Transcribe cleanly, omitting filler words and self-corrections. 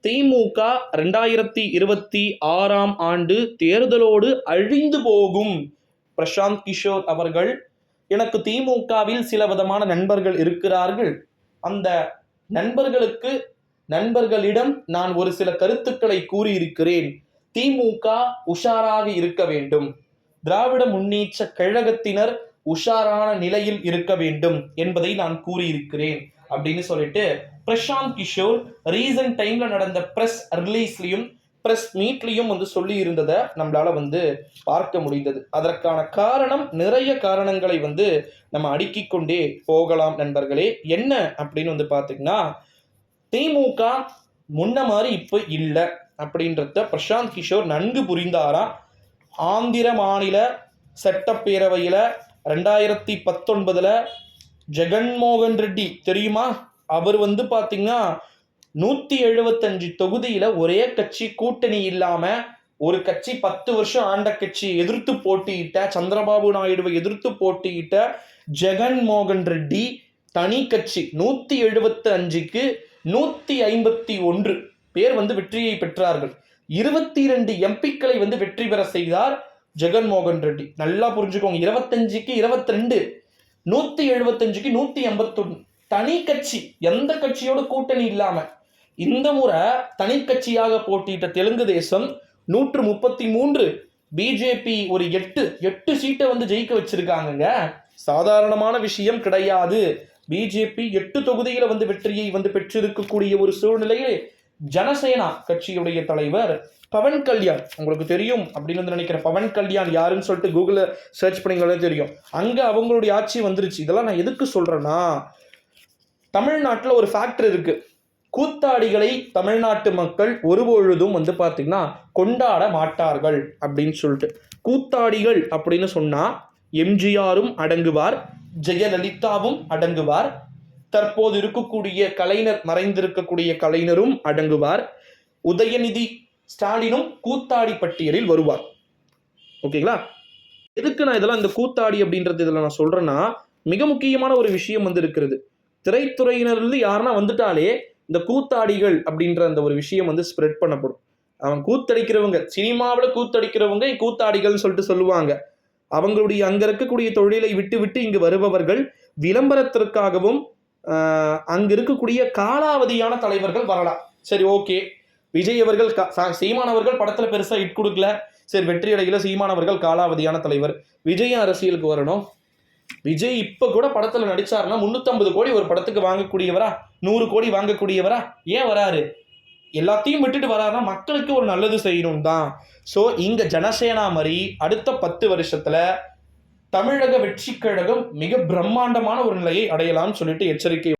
திமுக 2026ஆம் ஆண்டு தேர்தலோடு அழிந்து போகும். பிரசாந்த் கிஷோர் அவர்கள், எனக்கு திமுகவில் சில விதமான நண்பர்கள் இருக்கிறார்கள். அந்த நண்பர்களிடம் நான் ஒரு சில கருத்துக்களை கூறியிருக்கிறேன். திமுக உஷாராக இருக்க வேண்டும், திராவிட முன்னேற்ற கழகத்தினர் உஷாரான நிலையில் இருக்க வேண்டும் என்பதை நான் கூறியிருக்கிறேன் அப்படின்னு சொல்லிட்டு பிரசாந்த் கிஷோர் ரீசன்ட் டைம்ல நடந்த பிரஸ் ரிலீஸ்லயும் பிரஸ் மீட்லயும் சொல்லி இருந்ததை நம்மளால பார்க்க முடிந்தது. அதற்கான காரணம், நிறைய காரணங்களை நம்ம அடுக்கிக் கொண்டே போகலாம் நண்பர்களே. என்ன அப்படின்னு பாத்தீங்கன்னா, திமுக முன்ன மாதிரி இப்ப இல்லை அப்படின்றத பிரசாந்த் கிஷோர் நன்கு புரிந்தாரா. ஆந்திர மாநில சட்டப்பேரவையில 2019 ஜெகன்மோகன் ரெட்டி தெரியுமா, அவர் பாத்தீங்கன்னா 175 தொகுதியில ஒரே கட்சி கூட்டணி இல்லாம ஒரு கட்சி 10 வருஷம் ஆண்ட கட்சி எதிர்த்து போட்டியிட்ட, சந்திரபாபு நாயுடுவை எதிர்த்து போட்டியிட்ட ஜெகன்மோகன் ரெட்டி தனி கட்சி 175க்கு 151 பேர் வெற்றியை பெற்றார்கள். 22 எம்பிக்களை வெற்றி பெற செய்தார் ஜெகன்மோகன் ரெட்டி. நல்லா புரிஞ்சுக்கோங்க, 25க்கு 22, 175க்கு 151 தனி கட்சி, எந்த கட்சியோட கூட்டணி இல்லாம. இந்த முறை தனி கட்சியாக போட்டியிட்ட தெலுங்கு தேசம் 133, பிஜேபி ஒரு 8 சீட்டை ஜெயிக்க வச்சிருக்காங்க. சாதாரணமான விஷயம் கிடையாது. பிஜேபி 8 தொகுதியில வெற்றியை பெற்றிருக்கக்கூடிய ஒரு சூழ்நிலையில் ஜனசேனா கட்சியுடைய தலைவர் பவன் கல்யாண், உங்களுக்கு தெரியும் அப்படின்னு நினைக்கிற பவன் கல்யாண் யாருன்னு சொல்லிட்டு கூகுள்ல சர்ச் பண்ணிங்களே தெரியும். அங்க அவங்களுடைய ஆட்சி வந்துருச்சு. இதெல்லாம் நான் எதுக்கு சொல்றேன்னா, தமிழ்நாட்டில் ஒரு ஃபேக்டர் இருக்கு. கூத்தாடிகளை தமிழ்நாட்டு மக்கள் ஒருபொழுதும் பாத்தீங்கன்னா கொண்டாட மாட்டார்கள் அப்படின்னு சொல்லிட்டு. கூத்தாடிகள் அப்படின்னு சொன்னா எம்ஜிஆரும் அடங்குவார், ஜெயலலிதாவும் அடங்குவார், தற்போது இருக்கக்கூடிய கலைஞர், மறைந்திருக்கக்கூடிய கலைஞரும் அடங்குவார், உதயநிதி ஸ்டாலினும் கூத்தாடி பட்டியலில் வருவார். ஓகேங்களா? எதுக்கு நான் இதெல்லாம் இந்த கூத்தாடி அப்படின்றது இதில் நான் சொல்றேன்னா, மிக முக்கியமான ஒரு விஷயம் இருக்கிறது. திரைத்துறையினர்ல யாருன்னா வந்துட்டாலே இந்த கூத்தாடிகள் அப்படின்ற அந்த ஒரு விஷயம் ஸ்ப்ரெட் பண்ணப்படும். அவன் கூத்தடிக்கிறவங்க, சினிமாவில் கூத்தடிக்கிறவங்க கூத்தாடிகள் சொல்லிட்டு சொல்லுவாங்க. அவங்களுடைய அங்க இருக்கக்கூடிய தொழிலை விட்டு விட்டு இங்கு வருபவர்கள் விளம்பரத்திற்காகவும் அங்க இருக்கக்கூடிய காலாவதியான தலைவர்கள் வரலாம். சரி, ஓகே, விஜய் அவர்கள் சீமானவர்கள் படத்துல பெருசா ஹிட் கொடுக்கல, சரி வெற்றி அடையில, சீமானவர்கள் காலாவதியான தலைவர், விஜய் அரசியலுக்கு வரணும். விஜய் இப்ப கூட படத்துல நடிச்சாருன்னா 350 கோடி ஒரு படத்துக்கு வாங்கக்கூடியவரா, 100 கோடி வாங்கக்கூடியவரா? ஏன் வராரு? எல்லாத்தையும் விட்டுட்டு வராருன்னா மக்களுக்கு ஒரு நல்லது செய்யணும் தான். ஸோ இங்க ஜனசேனா மாதிரி அடுத்த 10 வருஷத்துல தமிழக வெற்றி கழகம் மிக பிரம்மாண்டமான ஒரு நிலையை அடையலாம்னு சொல்லிட்டு எச்சரிக்கை